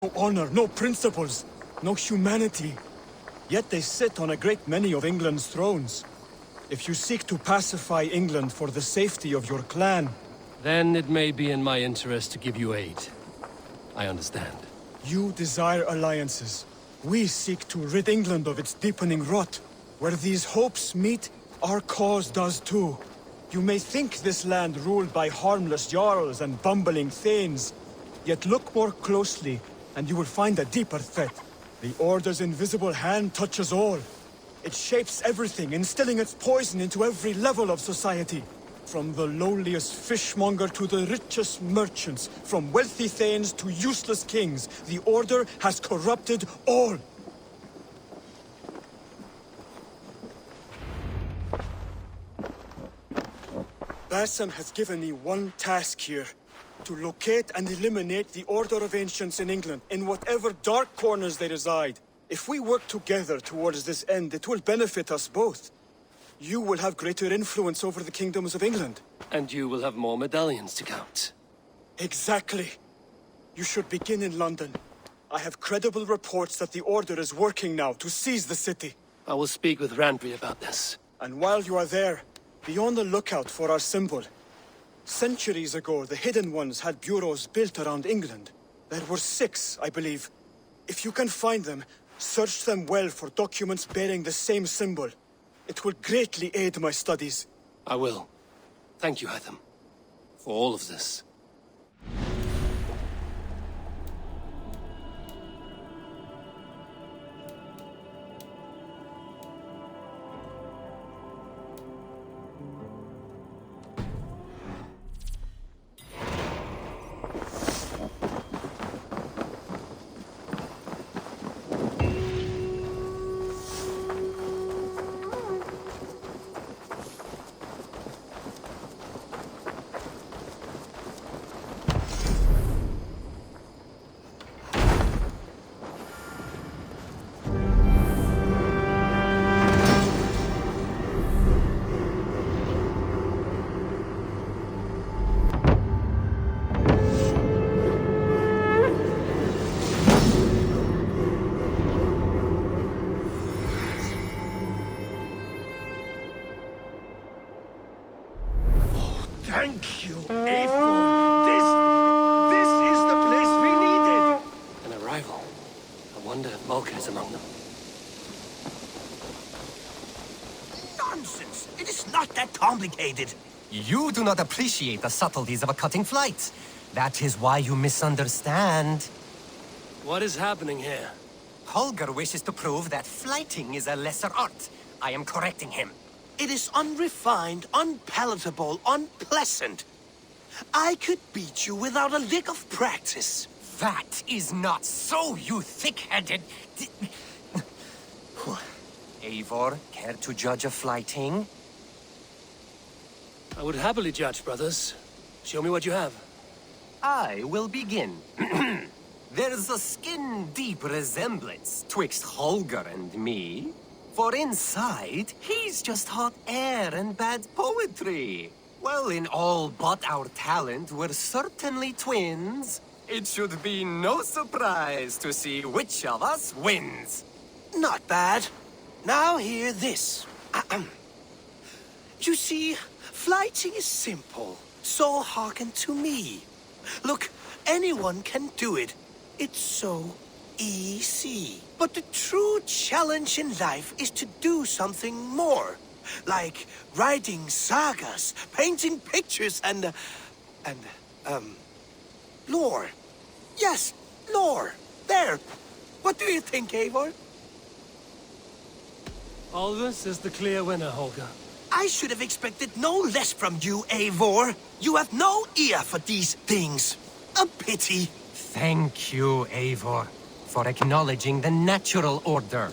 No honor, no principles, no humanity. Yet they sit on a great many of England's thrones. If you seek to pacify England for the safety of your clan... Then it may be in my interest to give you aid. I understand. You desire alliances. We seek to rid England of its deepening rot. Where these hopes meet, our cause does too. You may think this land ruled by harmless jarls and bumbling thanes. Yet look more closely, and you will find a deeper threat. The Order's invisible hand touches all. It shapes everything, instilling its poison into every level of society. From the lowliest fishmonger to the richest merchants, from wealthy thanes to useless kings, the Order has corrupted all. Bassam has given me one task here. To locate and eliminate the Order of Ancients in England, in whatever dark corners they reside. If we work together towards this end, it will benefit us both. You will have greater influence over the kingdoms of England. And you will have more medallions to count. Exactly. You should begin in London. I have credible reports that the Order is working now to seize the city. I will speak with Randry about this. And while you are there, be on the lookout for our symbol. Centuries ago, the Hidden Ones had bureaus built around England. There were 6, I believe. If you can find them, search them well for documents bearing the same symbol. It will greatly aid my studies. I will. Thank you, Hytham, for all of this. Thank you, Eivor. This is the place we needed. An arrival. I wonder if Volker is among them. Nonsense! It is not that complicated. You do not appreciate the subtleties of a cutting flight. That is why you misunderstand. What is happening here? Holger wishes to prove that flighting is a lesser art. I am correcting him. It is unrefined, unpalatable, unpleasant. I could beat you without a lick of practice. That is not so, you thick-headed... Eivor, care to judge a flighting? I would happily judge, brothers. Show me what you have. I will begin. There's a skin-deep resemblance twixt Holger and me. For inside, he's just hot air and bad poetry. Well, in all but our talent, we're certainly twins. It should be no surprise to see which of us wins. Not bad. Now hear this. You see, flighting is simple, so hearken to me. Look, anyone can do it. It's so easy. But the true challenge in life is to do something more. Like writing sagas, painting pictures, and lore. Yes, lore. There. What do you think, Eivor? Alvis is the clear winner, Holger. I should have expected no less from you, Eivor. You have no ear for these things. A pity. Thank you, Eivor, for acknowledging the natural order.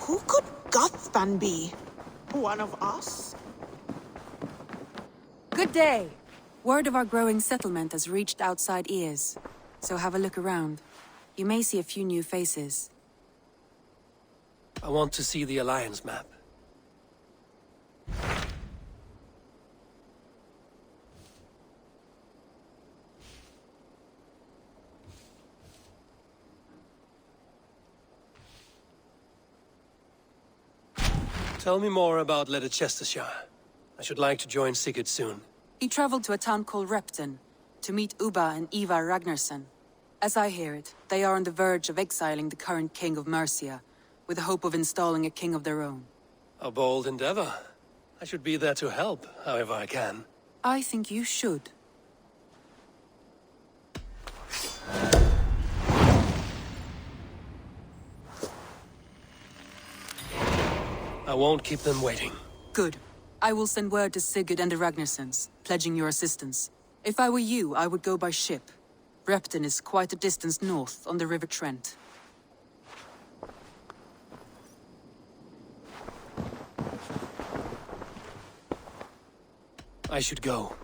Who could Gothban be? One of us? Good day. Word of our growing settlement has reached outside ears, so have a look around. You may see a few new faces. I want to see the Alliance map. Tell me more about Leicestershire. I should like to join Sigurd soon. He traveled to a town called Repton to meet Ubba and Eivor Ragnarsson. As I hear it, they are on the verge of exiling the current king of Mercia, with the hope of installing a king of their own. A bold endeavor. I should be there to help, however I can. I think you should. I won't keep them waiting. Good. I will send word to Sigurd and the Ragnarssons, pledging your assistance. If I were you, I would go by ship. Repton is quite a distance north, on the River Trent. I should go.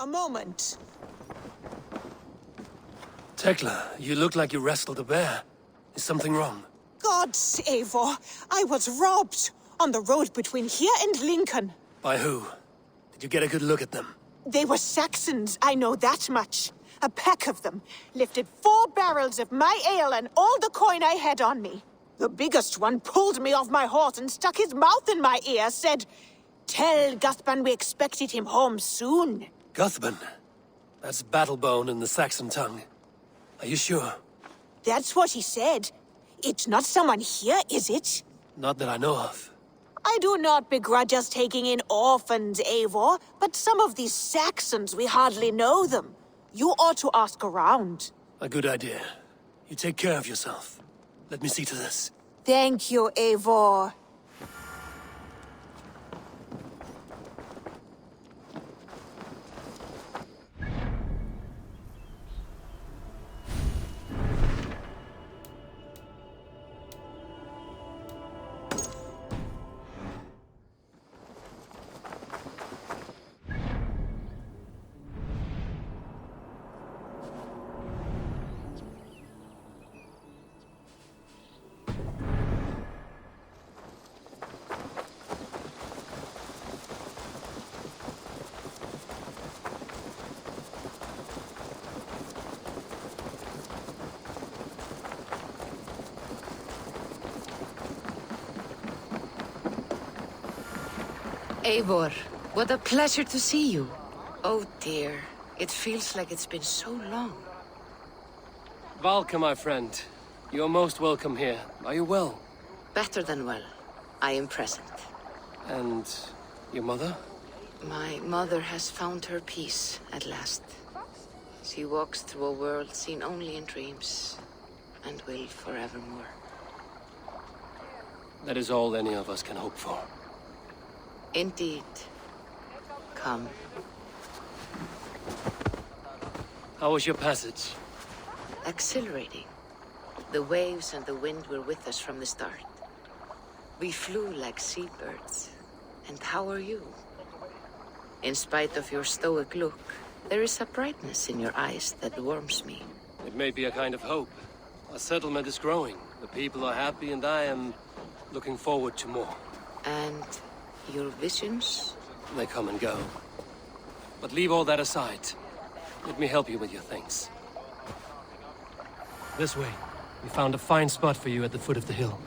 A moment. Tekla, you look like you wrestled a bear. Is something wrong? Gods, Eivor, I was robbed on the road between here and Lincoln. By who? Did you get a good look at them? They were Saxons, I know that much. A pack of them lifted 4 barrels of my ale and all the coin I had on me. The biggest one pulled me off my horse and stuck his mouth in my ear, said, "Tell Guthban we expected him home soon." Guthban? That's Battlebone in the Saxon tongue. Are you sure? That's what he said. It's not someone here, is it? Not that I know of. I do not begrudge us taking in orphans, Eivor, but some of these Saxons, we hardly know them. You ought to ask around. A good idea. You take care of yourself. Let me see to this. Thank you, Eivor. Eivor, what a pleasure to see you. Oh dear, it feels like it's been so long. Valka, my friend. You're most welcome here. Are you well? Better than well. I am present. And your mother? My mother has found her peace at last. She walks through a world seen only in dreams, and will forevermore. That is all any of us can hope for. Indeed. Come. How was your passage? Exhilarating. The waves and the wind were with us from the start. We flew like seabirds. And how are you? In spite of your stoic look, there is a brightness in your eyes that warms me. It may be a kind of hope. Our settlement is growing. The people are happy and I am looking forward to more. And your visions? They come and go. But leave all that aside. Let me help you with your things. This way. We found a fine spot for you at the foot of the hill.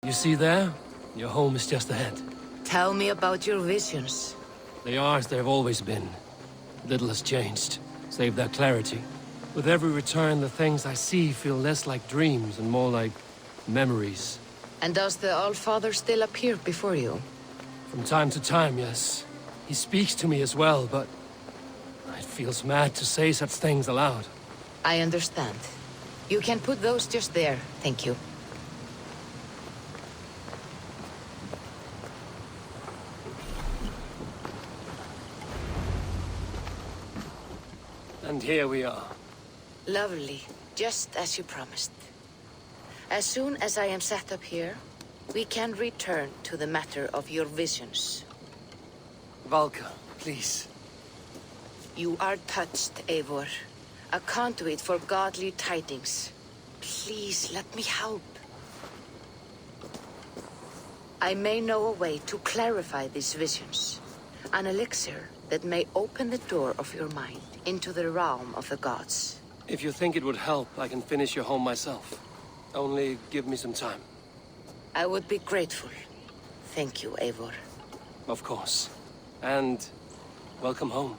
You see there? Your home is just ahead. Tell me about your visions. They are as they have always been. Little has changed, save their clarity. With every return, the things I see feel less like dreams and more like memories. And does the Allfather still appear before you? From time to time, yes. He speaks to me as well, but it feels mad to say such things aloud. I understand. You can put those just there, thank you. And here we are. Lovely, just as you promised. As soon as I am set up here, we can return to the matter of your visions. Valka, please. You are touched, Eivor. A conduit for godly tidings. Please, let me help. I may know a way to clarify these visions. An elixir that may open the door of your mind into the realm of the gods. If you think it would help, I can finish your home myself. Only give me some time. I would be grateful. Thank you, Eivor. Of course. And welcome home.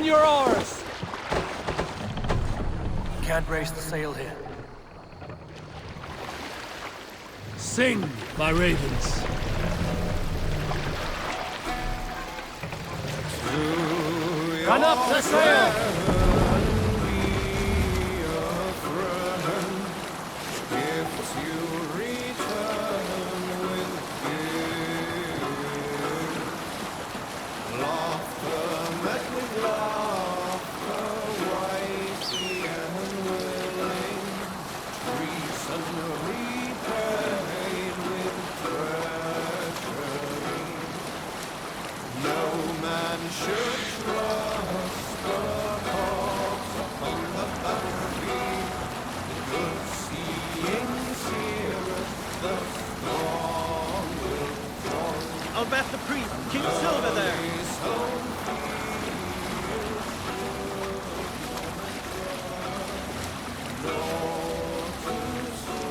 your oars! Can't raise the sail here. Sing, my ravens. Run up the sail! Albert the priest, King Silver there.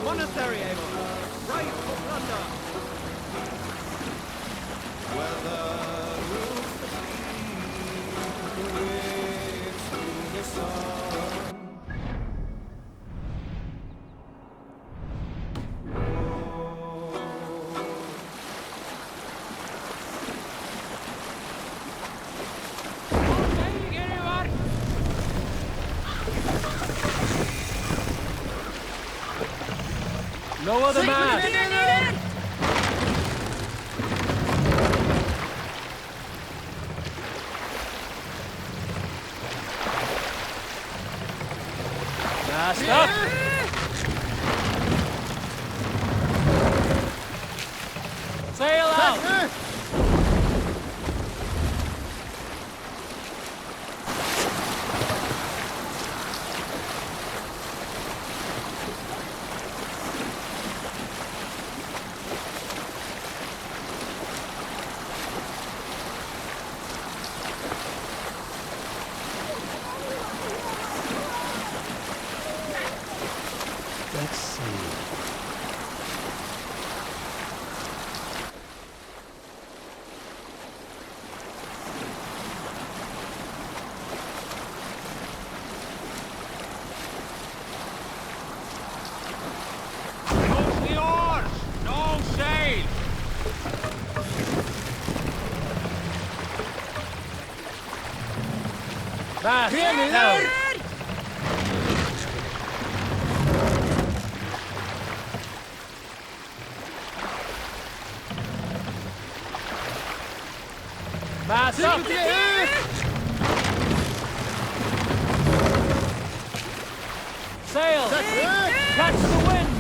Monastery, Eivor. Right for plunder. No other man! Mast up! Sail out! Let's see. Push the oars! No sail! Mast down! Mast up! Sail! Catch the wind!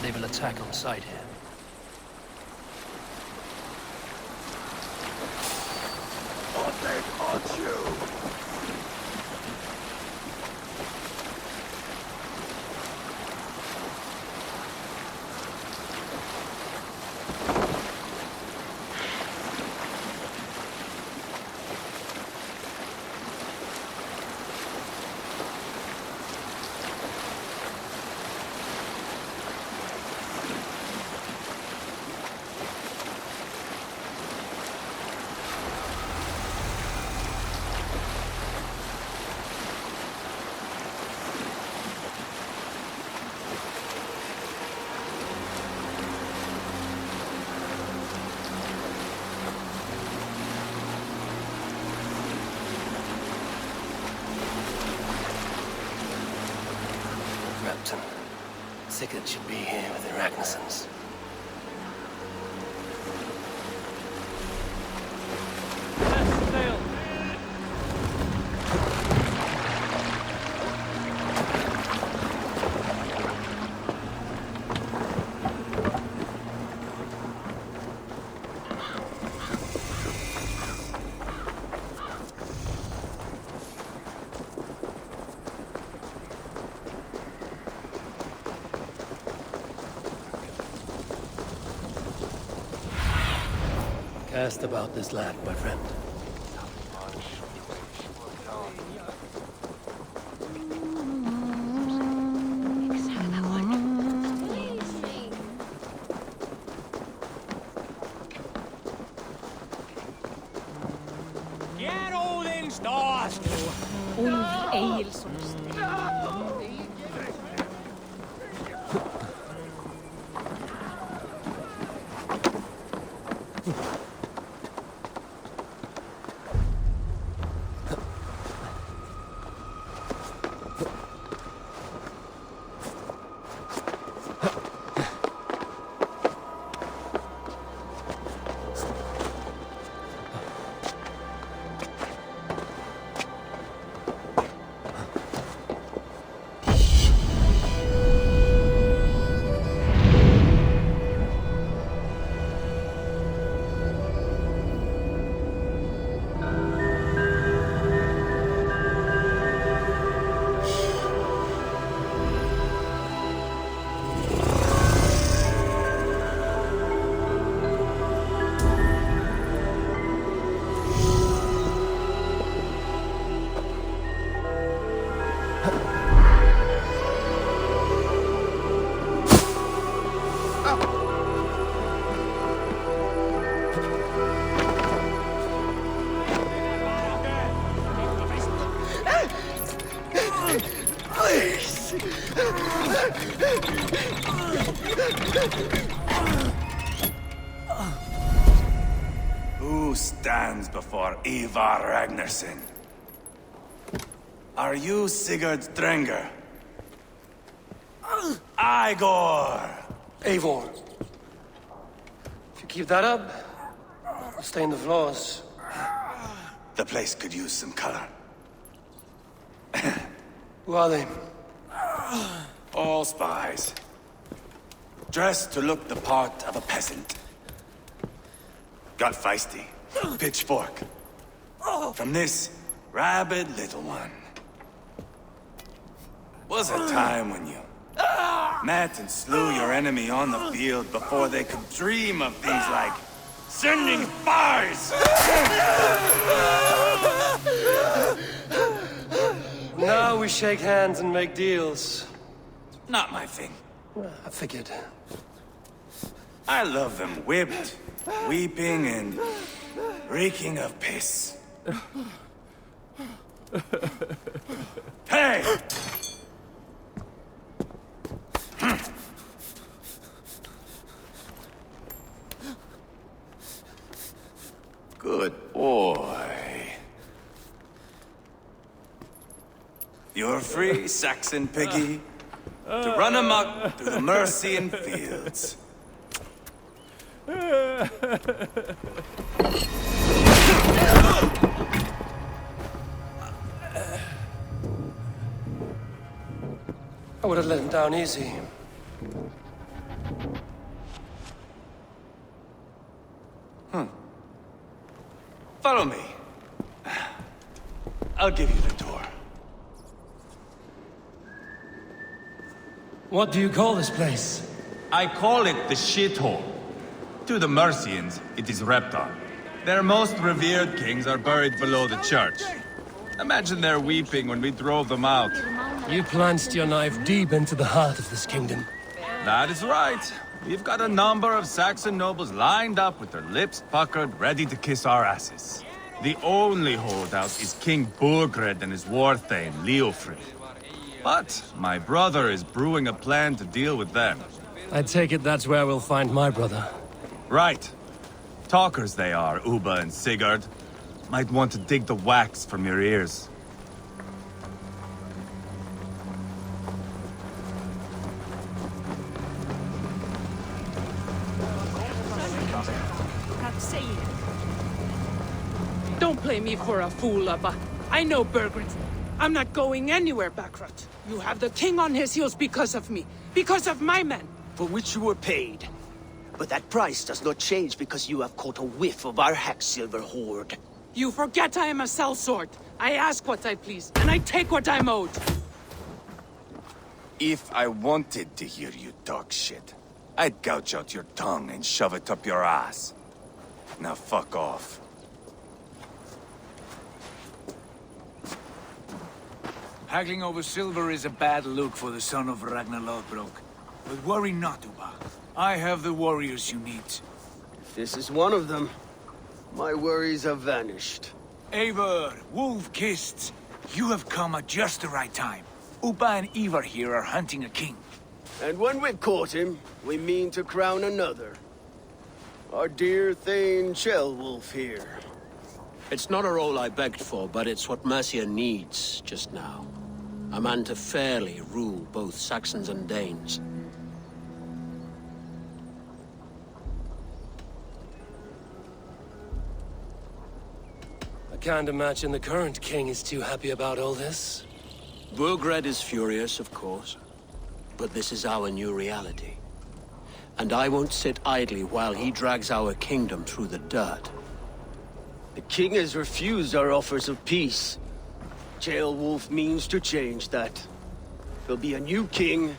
They will attack on sight here. Sigurd should be here with the Ragnarsons. Cast about this land, my friend. Who stands before Eivor Ragnarsson? Are you Sigurd Drenger? Igor! Eivor. If you keep that up, it'll stain the floors. The place could use some color. Who are they? All spies. Dressed to look the part of a peasant. Got feisty. Pitchfork. From this rabid little one. Was a time when you met and slew your enemy on the field before they could dream of things like sending spies! Now we shake hands and make deals. Not my thing. I figured. I love them whipped, weeping, and reeking of piss. Hey! Good boy. You're free, Saxon piggy, to run amok through the Mercian fields. I would have let him down easy. Follow me. I'll give you the tour. What do you call this place? I call it the shithole. To the Mercians, it is Reptar. Their most revered kings are buried below the church. Imagine their weeping when we drove them out. You plunged your knife deep into the heart of this kingdom. That is right. We've got a number of Saxon nobles lined up with their lips puckered, ready to kiss our asses. The only holdout is King Burgred and his war thane, Leofrid. But my brother is brewing a plan to deal with them. I take it that's where we'll find my brother. Right. Talkers they are, Uba and Sigurd. Might want to dig the wax from your ears. Don't play me for a fool, Abba. I know Burgred. I'm not going anywhere, Backrot. You have the king on his heels because of me. Because of my men. For which you were paid. But that price does not change because you have caught a whiff of our Hacksilver hoard. You forget I am a sellsword. I ask what I please, and I take what I'm owed. If I wanted to hear you talk shit, I'd gouge out your tongue and shove it up your ass. Now fuck off. Haggling over silver is a bad look for the son of Ragnar Lothbrok. But worry not, Uba. I have the warriors you need. If this is one of them, my worries have vanished. Eivor, wolf-kissed, you have come at just the right time. Uba and Eivor here are hunting a king. And when we've caught him, we mean to crown another. Our dear Thane Ceolwulf here. It's not a role I begged for, but it's what Mercia needs just now. A man to fairly rule both Saxons and Danes. I can't imagine the current king is too happy about all this. Burgred is furious, of course. But this is our new reality. And I won't sit idly while he drags our kingdom through the dirt. The king has refused our offers of peace. Ceolwulf means to change that. There'll be a new king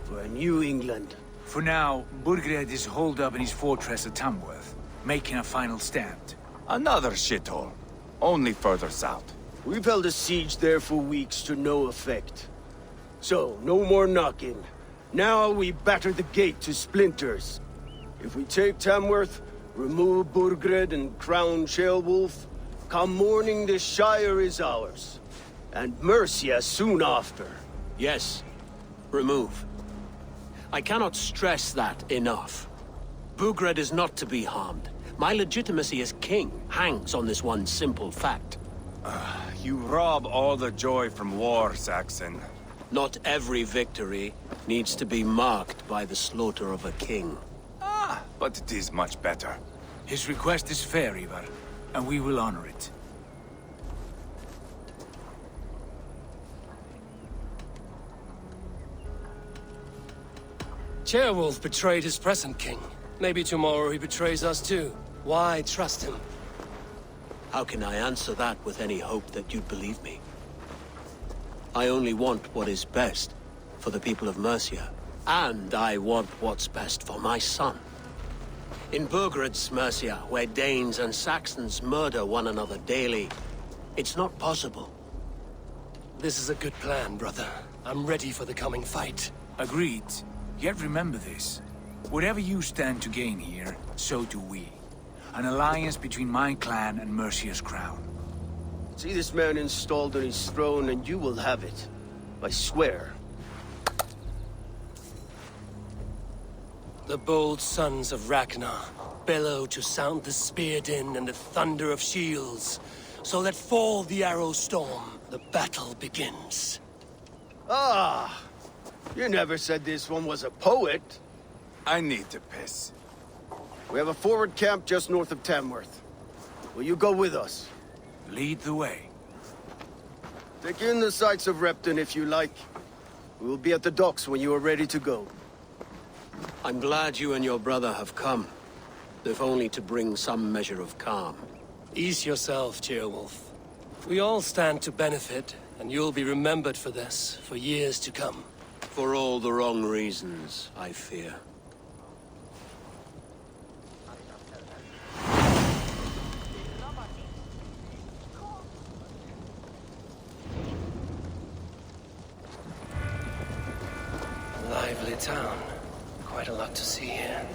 for a new England. For now, Burgred is holed up in his fortress at Tamworth, making a final stand. Another shithole. Only further south. We've held a siege there for weeks to no effect. So, no more knocking. Now we batter the gate to splinters. If we take Tamworth, remove Burgred and crown Ceolwulf, come morning the Shire is ours. And Mercia soon after. Yes, remove. I cannot stress that enough. Burgred is not to be harmed. My legitimacy as king hangs on this one simple fact. You rob all the joy from war, Saxon. Not every victory needs to be marked by the slaughter of a king. But it is much better. His request is fair, Eivor, and we will honor it. Ceolwulf betrayed his present king. Maybe tomorrow he betrays us too. Why trust him? How can I answer that with any hope that you'd believe me? I only want what is best for the people of Mercia. And I want what's best for my son. In Burgred's Mercia, where Danes and Saxons murder one another daily, it's not possible. This is a good plan, brother. I'm ready for the coming fight. Agreed. Yet remember this. Whatever you stand to gain here, so do we. An alliance between my clan and Mercia's crown. See this man installed on his throne and you will have it. I swear. The bold sons of Ragnar bellow to sound the spear din and the thunder of shields, so that fall the arrow storm, the battle begins. Ah! You never said this one was a poet. I need to piss. We have a forward camp just north of Tamworth. Will you go with us? Lead the way. Take in the sights of Repton if you like. We will be at the docks when you are ready to go. I'm glad you and your brother have come, if only to bring some measure of calm. Ease yourself, Ceolwulf. We all stand to benefit, and you'll be remembered for this, for years to come. For all the wrong reasons, I fear. Lively town. Quite a lot to see here.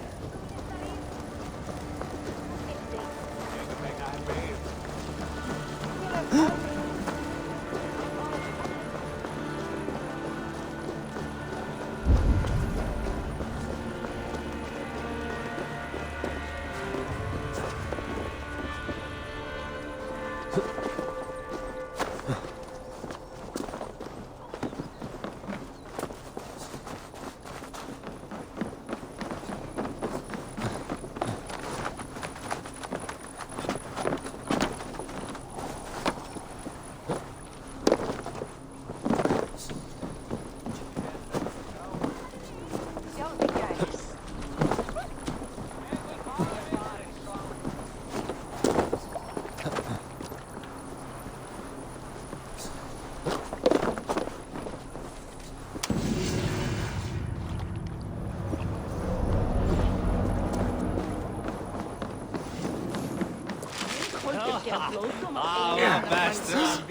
masters.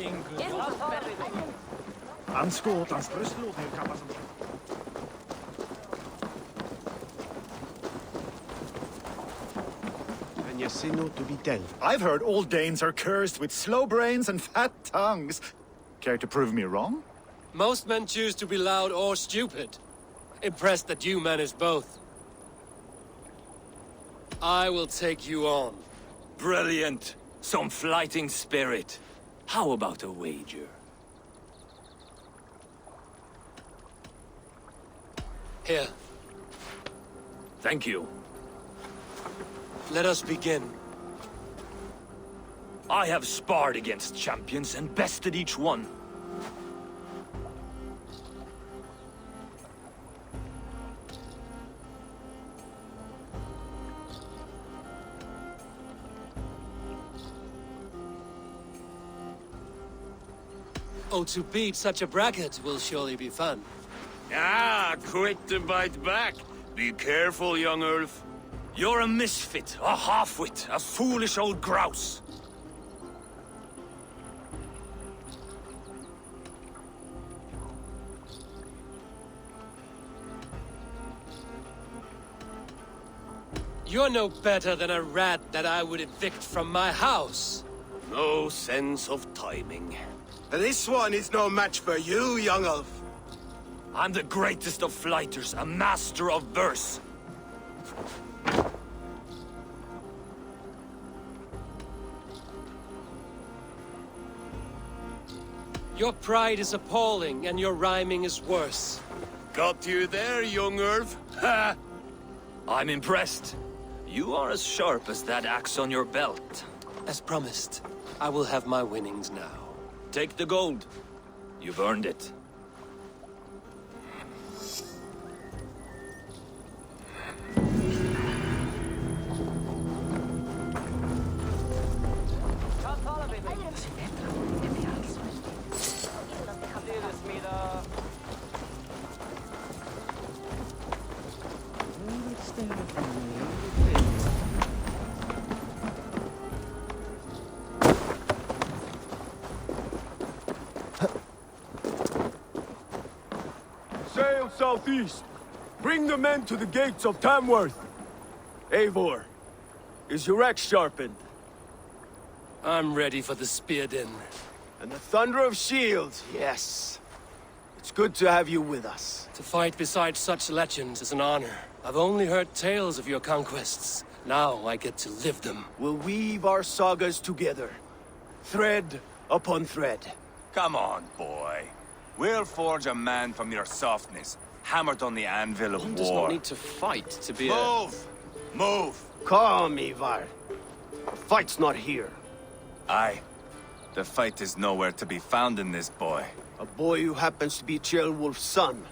I've heard all Danes are cursed with slow brains and fat tongues. Care to prove me wrong? Most men choose to be loud or stupid. Impressed that you manage both. I will take you on. Brilliant. Some fighting spirit. How about a wager? Here. Thank you. Let us begin. I have sparred against champions and bested each one. Oh, to beat such a bracket will surely be fun. Ah, quick to bite back. Be careful, young Ulf. You're a misfit, a half-wit, a foolish old grouse. You're no better than a rat that I would evict from my house. No sense of timing. This one is no match for you, young elf. I'm the greatest of flighters, a master of verse. Your pride is appalling, and your rhyming is worse. Got you there, young Ulf? Ha! I'm impressed. You are as sharp as that axe on your belt. As promised, I will have my winnings now. Take the gold. You've earned it. Sail southeast. Bring the men to the gates of Tamworth. Eivor, is your axe sharpened? I'm ready for the spear din. And the thunder of shields, yes. It's good to have you with us. To fight beside such legends is an honor. I've only heard tales of your conquests. Now I get to live them. We'll weave our sagas together. Thread upon thread. Come on, boy. We'll forge a man from your softness, hammered on the anvil of war. One does not need to fight to be Move! Move! Calm, Eivor. The fight's not here. Aye. The fight is nowhere to be found in this boy. A boy who happens to be Ceolwulf's son.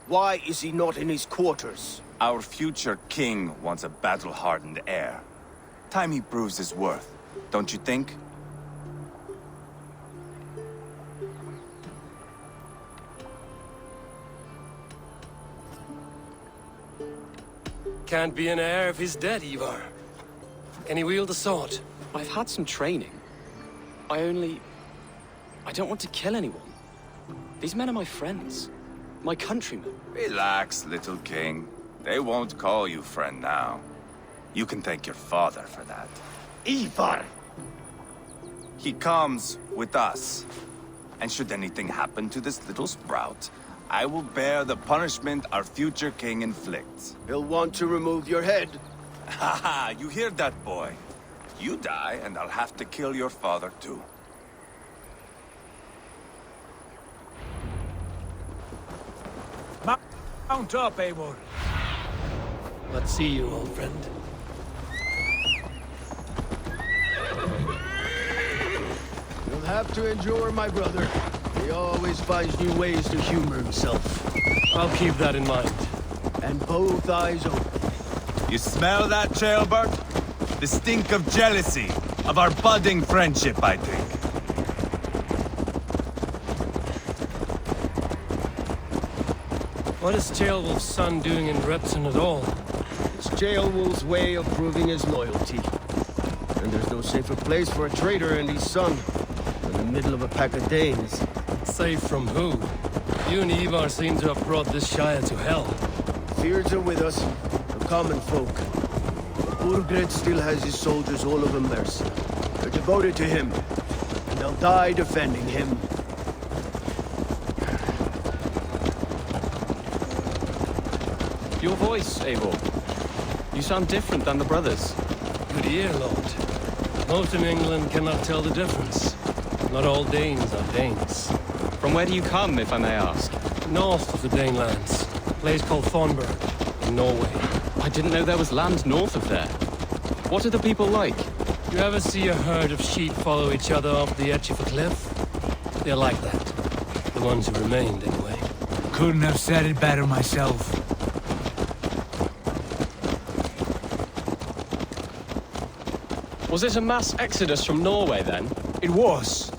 Why is he not in his quarters? Our future king wants a battle-hardened heir. Time he proves his worth, don't you think? Can't be an heir if he's dead, Eivor. Can he wield a sword? I've had some training. I don't want to kill anyone. These men are my friends. My countrymen. Relax, little king. They won't call you friend now. You can thank your father for that. Eivor! He comes with us. And should anything happen to this little sprout, I will bear the punishment our future king inflicts. He'll want to remove your head. Haha, you hear that, boy? You die, and I'll have to kill your father, too. Mount up, Eivor. Let's see you, old friend. You'll have to endure, my brother. He always finds new ways to humor himself. I'll keep that in mind. And both eyes open. You smell that, Ceolbert? The stink of jealousy, of our budding friendship, I think. What is Ceolwulf's son doing in Repton at all? It's Ceolwulf's way of proving his loyalty. And there's no safer place for a traitor and his son middle of a pack of Danes. Safe from who? You and Eivor seem to have brought this Shire to hell. Fears are with us, the common folk. Burgred still has his soldiers all over Mercia. They're devoted to him, and they'll die defending him. Your voice, Eivor. You sound different than the brothers. Good ear, Lord. Most in England cannot tell the difference. Not all Danes are Danes. From where do you come, if I may ask? North of the Danelands. A place called Thornburg, in Norway. I didn't know there was land north of there. What are the people like? You ever see a herd of sheep follow each other off the edge of a cliff? They're like that. The ones who remained, anyway. Couldn't have said it better myself. Was it a mass exodus from Norway, then? It was.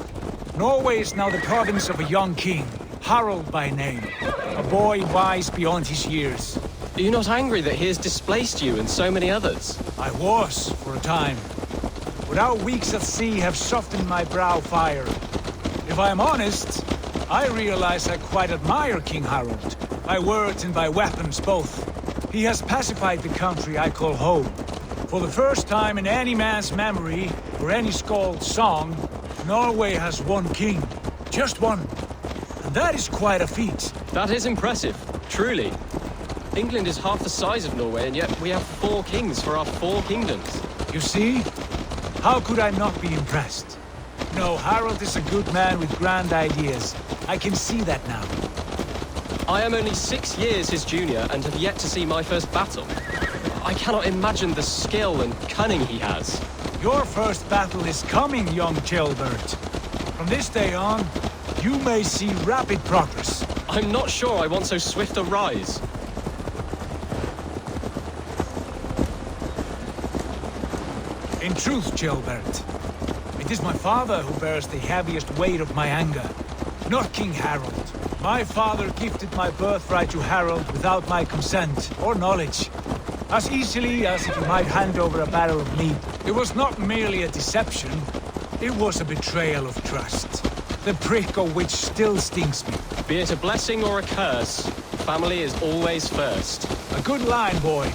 Norway is now the province of a young king, Harald by name. A boy wise beyond his years. Are you not angry that he has displaced you and so many others? I was, for a time. But our weeks at sea have softened my brow fire. If I am honest, I realize I quite admire King Harald. By words and by weapons both. He has pacified the country I call home. For the first time in any man's memory, or any skald's song, Norway has one king. Just one. And that is quite a feat. That is impressive, truly. England is half the size of Norway, and yet we have 4 kings for our 4 kingdoms. You see? How could I not be impressed? No, Harald is a good man with grand ideas. I can see that now. I am only 6 years his junior and have yet to see my first battle. I cannot imagine the skill and cunning he has. Your first battle is coming, young Chilbert. From this day on, you may see rapid progress. I'm not sure I want so swift a rise. In truth, Chilbert, it is my father who bears the heaviest weight of my anger, not King Harald. My father gifted my birthright to Harald without my consent or knowledge. As easily as if he might hand over a barrel of meat. It was not merely a deception, it was a betrayal of trust. The prick of which still stings me. Be it a blessing or a curse, family is always first. A good line, boy.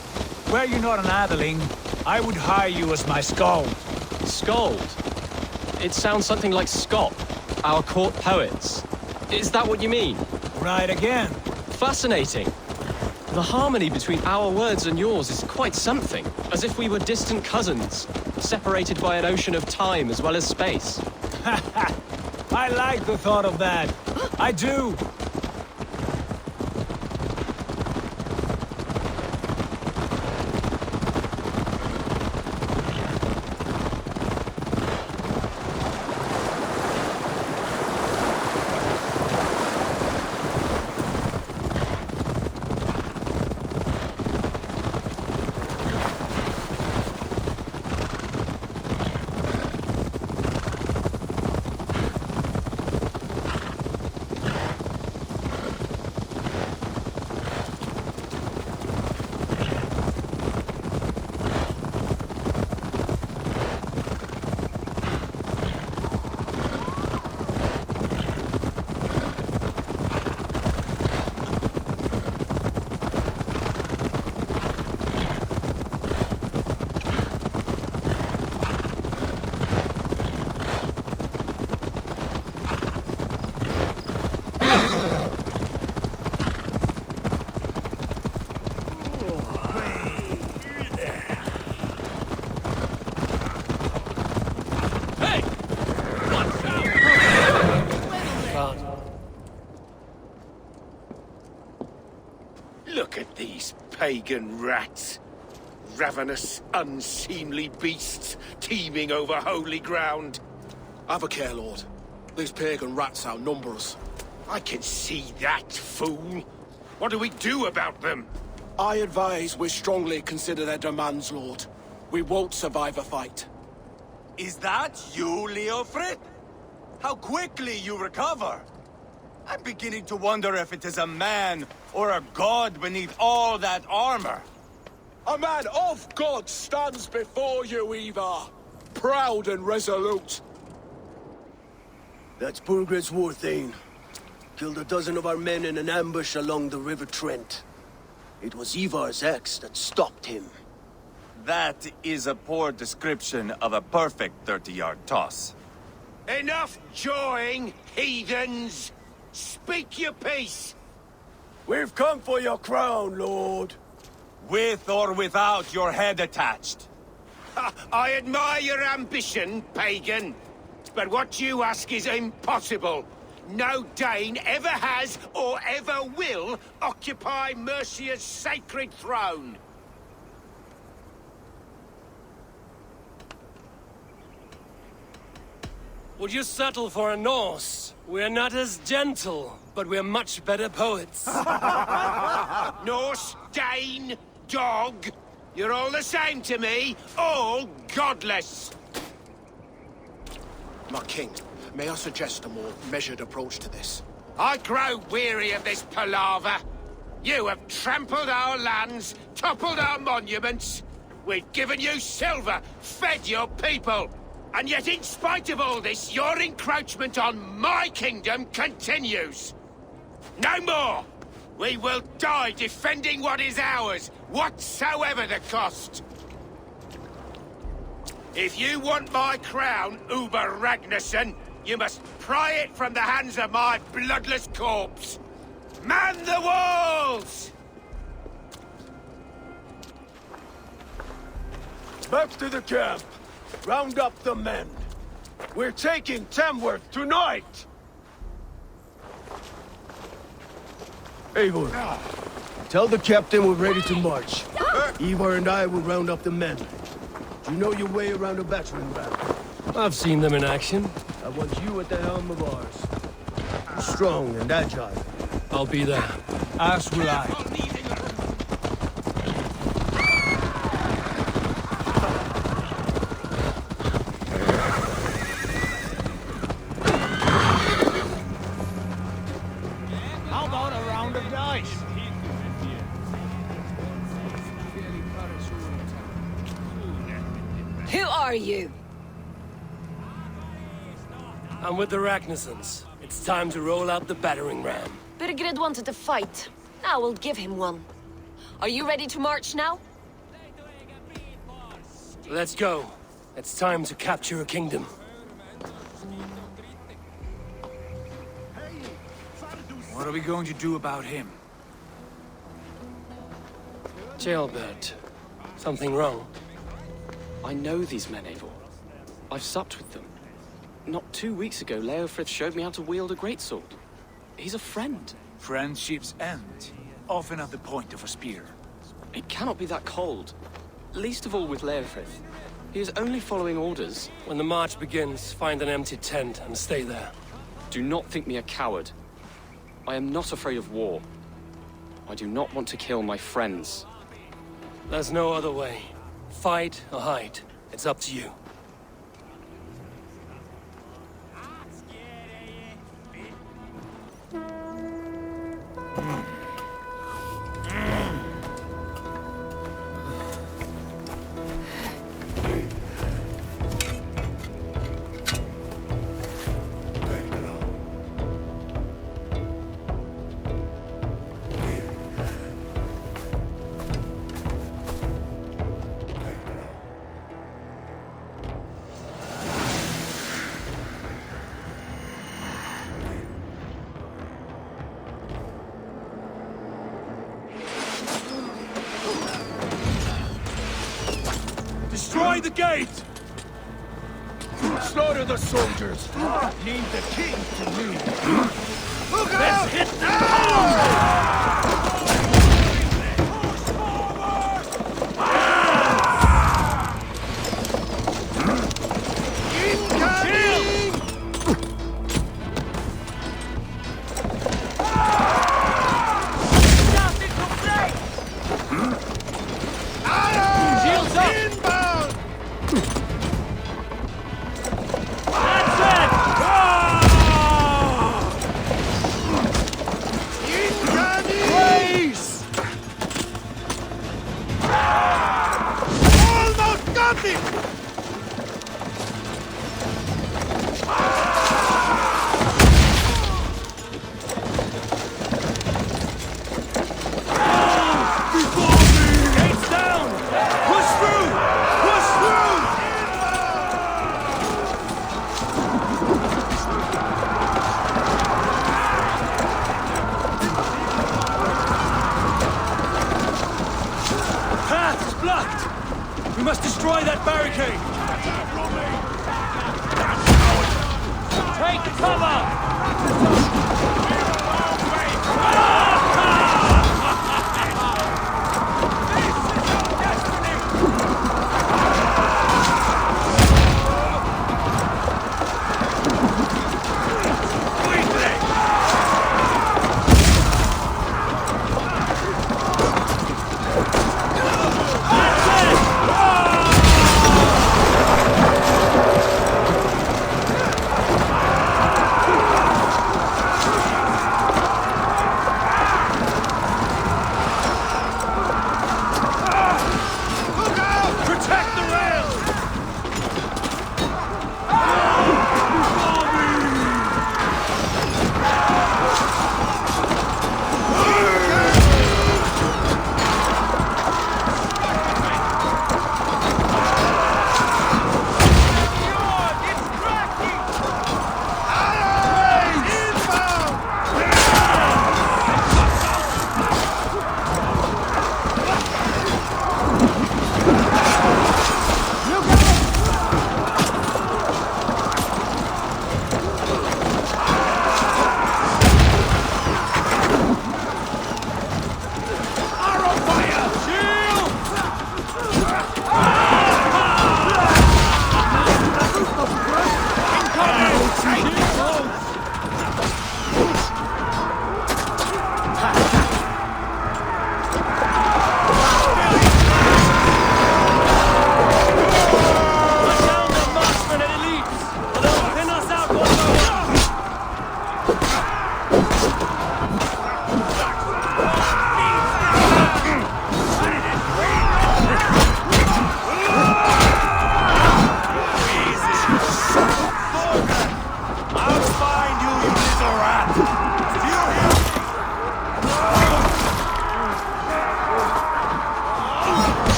Were you not an atheling, I would hire you as my skald. Skald? It sounds something like Scott, our court poets. Is that what you mean? Right again. Fascinating. The harmony between our words and yours is quite something. As if we were distant cousins, separated by an ocean of time as well as space. I like the thought of that. I do. Pagan rats. Ravenous, unseemly beasts teeming over holy ground. Have a care, Lord. These pagan rats outnumber us. I can see that, fool. What do we do about them? I advise we strongly consider their demands, Lord. We won't survive a fight. Is that you, Leofrid? How quickly you recover! I'm beginning to wonder if it is a man or a god beneath all that armor. A man of God stands before you, Eivor. Proud and resolute. That's Burgred's Warthane. Killed a dozen of our men in an ambush along the River Trent. It was Eivor's axe that stopped him. That is a poor description of a perfect 30-yard toss. Enough jawing, heathens! Speak your piece! We've come for your crown, Lord. With or without your head attached. I admire your ambition, pagan. But what you ask is impossible. No Dane ever has or ever will occupy Mercia's sacred throne. Would you settle for a Norse? We're not as gentle, but we're much better poets. Norse, Dane, dog. You're all the same to me. All godless. My king, may I suggest a more measured approach to this? I grow weary of this palaver. You have trampled our lands, toppled our monuments. We've given you silver, fed your people. And yet, in spite of all this, your encroachment on my kingdom continues. No more! We will die defending what is ours, whatsoever the cost. If you want my crown, Eivor Ragnarsson, you must pry it from the hands of my bloodless corpse. Man the walls! Back to the camp. Round up the men. We're taking Tamworth tonight! Eivor, tell the captain we're ready to march. Eivor and I will round up the men. Do you know your way around a battering ram? I've seen them in action. I want you at the helm of ours. You're strong and agile. I'll be there. As will I. How about a round of dice? Who are you? I'm with the Ragnarssons. It's time to roll out the battering ram. Birgred wanted to fight. Now we'll give him one. Are you ready to march now? Let's go. It's time to capture a kingdom. What are we going to do about him? Jailbird. Something wrong? I know these men, Eivor. I've supped with them. Not 2 weeks ago, Leofrith showed me how to wield a greatsword. He's a friend. Friendships end, often at the point of a spear. It cannot be that cold. Least of all with Leofrith. He is only following orders. When the march begins, find an empty tent and stay there. Do not think me a coward. I am not afraid of war. I do not want to kill my friends. There's no other way. Fight or hide. It's up to you. Destroy the gate! Slaughter the soldiers! Leave the king to me! Look out! Let's hit now! must destroy that barricade! Take cover!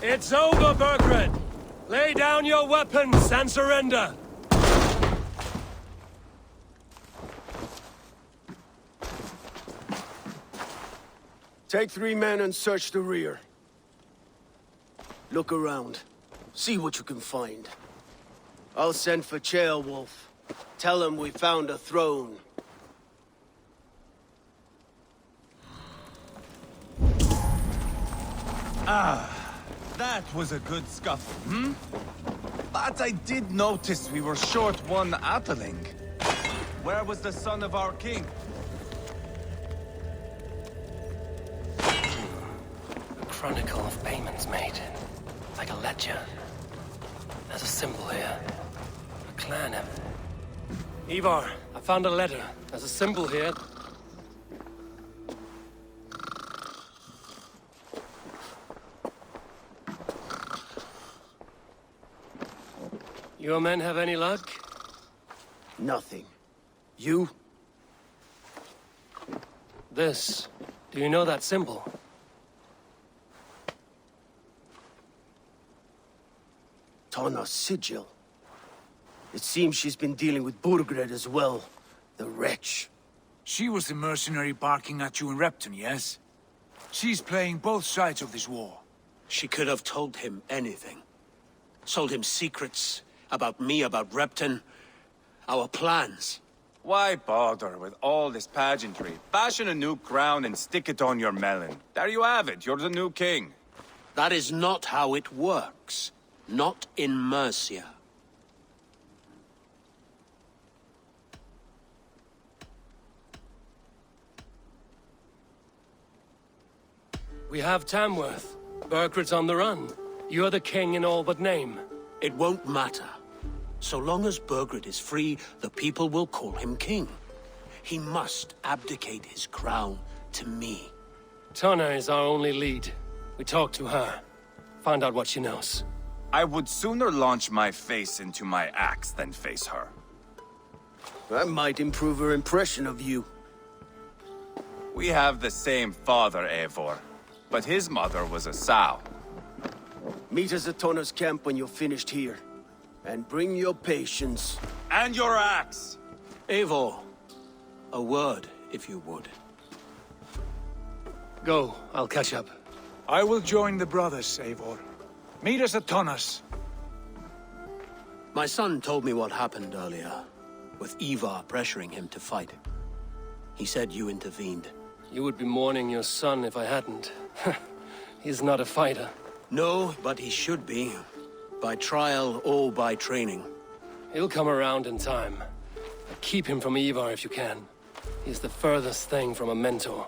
It's over, Burgred! Lay down your weapons and surrender! Take 3 men and search the rear. Look around. See what you can find. I'll send for Ceolwulf. Tell him we found a throne. That was a good scuffle, hmm? But I did notice we were short one atheling. Where was the son of our king? A chronicle of payments made. Like a ledger. There's a symbol here. A clan emblem. Eivor, I found a letter. There's a symbol here. Your men have any luck? Nothing. You? This. Do you know that symbol? Tana's sigil. It seems she's been dealing with Burgred as well. The wretch. She was the mercenary barking at you in Repton, yes? She's playing both sides of this war. She could have told him anything. Told him secrets about me, about Repton, our plans. Why bother with all this pageantry? Fashion a new crown and stick it on your melon. There you have it, you're the new king. That is not how it works. Not in Mercia. We have Tamworth. Burgred's on the run. You're the king in all but name. It won't matter. So long as Burgred is free, the people will call him king. He must abdicate his crown to me. Tana is our only lead. We talk to her. Find out what she knows. I would sooner launch my face into my axe than face her. That might improve her impression of you. We have the same father, Eivor. But his mother was a sow. Meet us at Tana's camp when you're finished here. And bring your patience. And your axe! Eivor, a word, if you would. Go, I'll catch up. I will join the brothers, Eivor. Meet us at Tana's. My son told me what happened earlier, with Eivor pressuring him to fight. He said you intervened. You would be mourning your son if I hadn't. He's not a fighter. No, but he should be. By trial or by training. He'll come around in time. Keep him from Eivor if you can. He's the furthest thing from a mentor.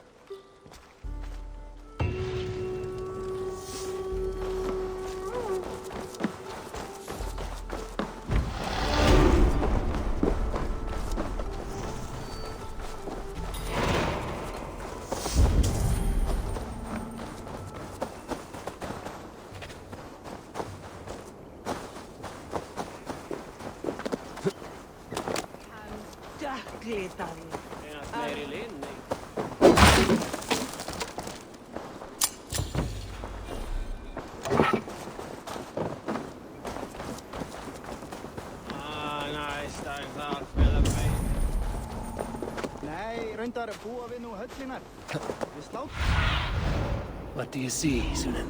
What do you see, Sunan?